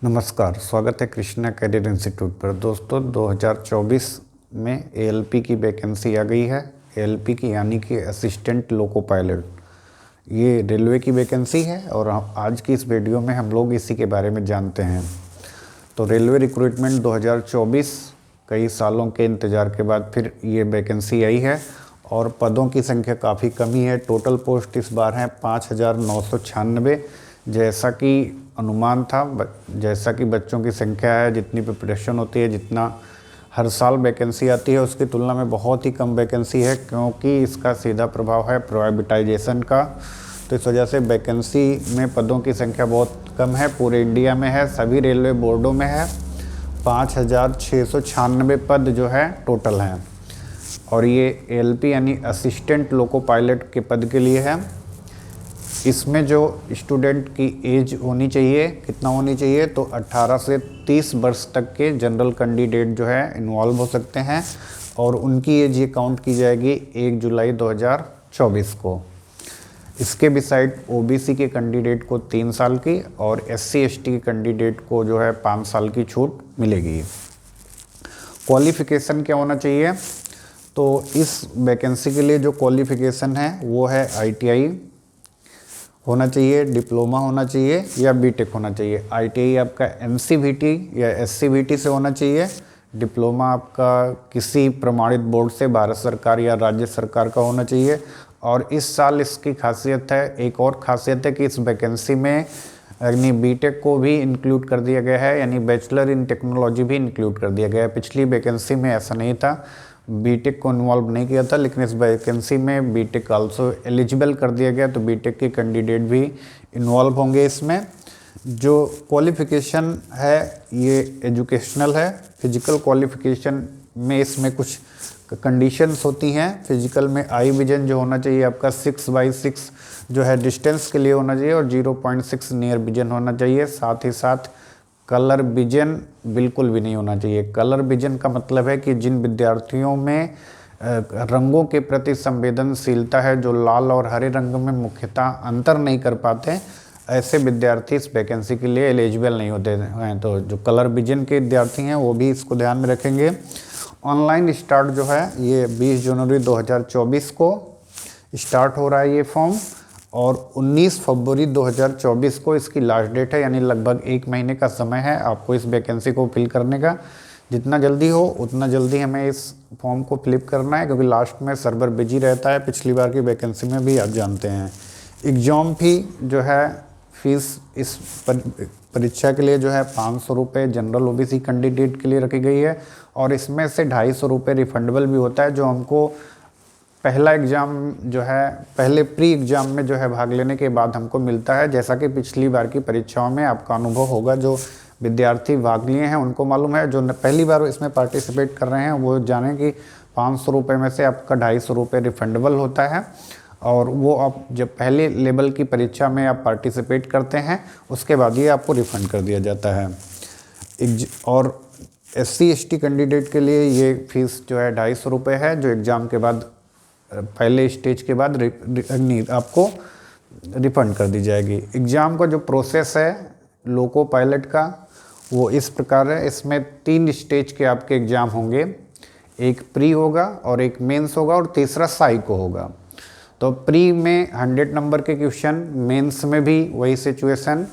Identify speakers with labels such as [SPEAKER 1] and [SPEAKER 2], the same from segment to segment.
[SPEAKER 1] नमस्कार, स्वागत है कृष्णा करियर इंस्टीट्यूट पर। दोस्तों 2024 में एएलपी की वैकेंसी आ गई है। एएलपी की यानी कि असिस्टेंट लोको पायलट, ये रेलवे की वैकेंसी है और आज की इस वीडियो में हम लोग इसी के बारे में जानते हैं। तो रेलवे रिक्रूटमेंट 2024 कई सालों के इंतज़ार के बाद फिर ये वैकेंसी आई है और पदों की संख्या काफ़ी कमी है। टोटल पोस्ट इस बार हैं 5,996, जैसा कि अनुमान था, जैसा कि बच्चों की संख्या है, जितनी प्रिपरेशन होती है, जितना हर साल वैकेंसी आती है उसकी तुलना में बहुत ही कम वैकेंसी है, क्योंकि इसका सीधा प्रभाव है प्राइवेटाइजेशन का। तो इस वजह से वैकेंसी में पदों की संख्या बहुत कम है, पूरे इंडिया में है, सभी रेलवे बोर्डों में है। 5,696 पद जो है टोटल हैं और ये एएलपी यानी असिस्टेंट लोको पायलट के पद के लिए है। इसमें जो स्टूडेंट की एज होनी चाहिए, कितना होनी चाहिए, तो 18 से 30 वर्ष तक के जनरल कैंडिडेट जो है इन्वॉल्व हो सकते हैं और उनकी एज ये काउंट की जाएगी 1 जुलाई 2024 को। इसके बिसाइड ओबीसी के कैंडिडेट को 3 साल की और एससी एसटी के कैंडिडेट को जो है 5 साल की छूट मिलेगी। क्वालिफ़िकेशन क्या होना चाहिए, तो इस वैकेंसी के लिए जो क्वालिफ़िकेशन है वो है आईटीआई होना चाहिए, डिप्लोमा होना चाहिए या बीटेक होना चाहिए। आईटीआई आपका एनसीवीटी या एससीवीटी से होना चाहिए। डिप्लोमा आपका किसी प्रमाणित बोर्ड से, भारत सरकार या राज्य सरकार का होना चाहिए। और इस साल इसकी खासियत है, एक और खासियत है कि इस वैकेंसी में यानी बीटेक को भी इंक्लूड कर दिया गया है, यानी बैचलर इन टेक्नोलॉजी भी इंक्लूड कर दिया गया है। पिछली वैकेंसी में ऐसा नहीं था, बीटेक को इन्वॉल्व नहीं किया था, लेकिन इस वैकेंसी में बीटेक आल्सो एलिजिबल कर दिया गया, तो बीटेक के कैंडिडेट भी इन्वॉल्व होंगे इसमें। जो क्वालिफ़िकेशन है ये एजुकेशनल है। फिजिकल क्वालिफ़िकेशन में इसमें कुछ कंडीशंस होती हैं। फिजिकल में आई विजन जो होना चाहिए आपका 6/6 जो है डिस्टेंस के लिए होना चाहिए और 0.6 नियर विजन होना चाहिए। साथ ही साथ कलर विजन बिल्कुल भी नहीं होना चाहिए। कलर विजन का मतलब है कि जिन विद्यार्थियों में रंगों के प्रति संवेदनशीलता है, जो लाल और हरे रंग में मुख्यतः अंतर नहीं कर पाते, ऐसे विद्यार्थी इस वैकेंसी के लिए एलिजिबल नहीं होते हैं। तो जो कलर विजन के विद्यार्थी हैं वो भी इसको ध्यान में रखेंगे। ऑनलाइन स्टार्ट जो है ये 20 जनवरी 2024 को स्टार्ट हो रहा है ये फॉर्म और 19 फरवरी 2024 को इसकी लास्ट डेट है, यानी लगभग 1 महीने का समय है आपको इस वैकेंसी को फिल करने का। जितना जल्दी हो उतना जल्दी हमें इस फॉर्म को फिलिप करना है, क्योंकि लास्ट में सर्वर बिजी रहता है। पिछली बार की वैकेंसी में भी आप जानते हैं। एग्ज़ाम फी जो है, फीस इस परीक्षा के लिए जो है 500 रुपये जनरल ओबीसी कैंडिडेट के लिए रखी गई है और इसमें से 250 रुपये रिफंडेबल भी होता है, जो हमको पहला एग्ज़ाम जो है, पहले प्री एग्ज़ाम में जो है भाग लेने के बाद हमको मिलता है। जैसा कि पिछली बार की परीक्षाओं में आपका अनुभव होगा, जो विद्यार्थी भाग लिए हैं उनको मालूम है, जो पहली बार इसमें पार्टिसिपेट कर रहे हैं वो जानें कि 500 रुपये में से आपका 250 रुपये रिफंडेबल होता है और वो आप जब पहले लेवल की परीक्षा में आप पार्टिसिपेट करते हैं उसके बाद ये आपको रिफ़ंड कर दिया जाता है। और एससी एसटी कैंडिडेट के लिए ये फीस जो है 250 रुपये है, जो एग्ज़ाम के बाद पहले स्टेज के बाद आपको रिफंड कर दी जाएगी। एग्ज़ाम का जो प्रोसेस है लोको पायलट का वो इस प्रकार है। इसमें 3 स्टेज के आपके एग्ज़ाम होंगे, एक प्री होगा और एक मेंस होगा और तीसरा साइको होगा। तो प्री में 100 नंबर के क्वेश्चन, मेंस में भी वही सिचुएशन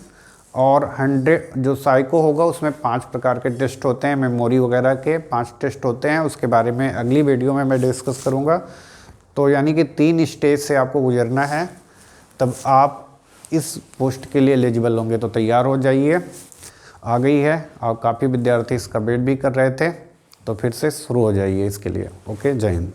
[SPEAKER 1] और 100 जो साइको होगा उसमें 5 प्रकार के टेस्ट होते हैं, मेमोरी वगैरह के 5 टेस्ट होते हैं। उसके बारे में अगली वीडियो में मैं डिस्कस करूँगा। तो यानी कि 3 स्टेज से आपको गुजरना है, तब आप इस पोस्ट के लिए एलिजिबल होंगे। तो तैयार हो जाइए, आ गई है और काफ़ी विद्यार्थी इसका वेट भी कर रहे थे, तो फिर से शुरू हो जाइए इसके लिए। ओके, जय हिंद।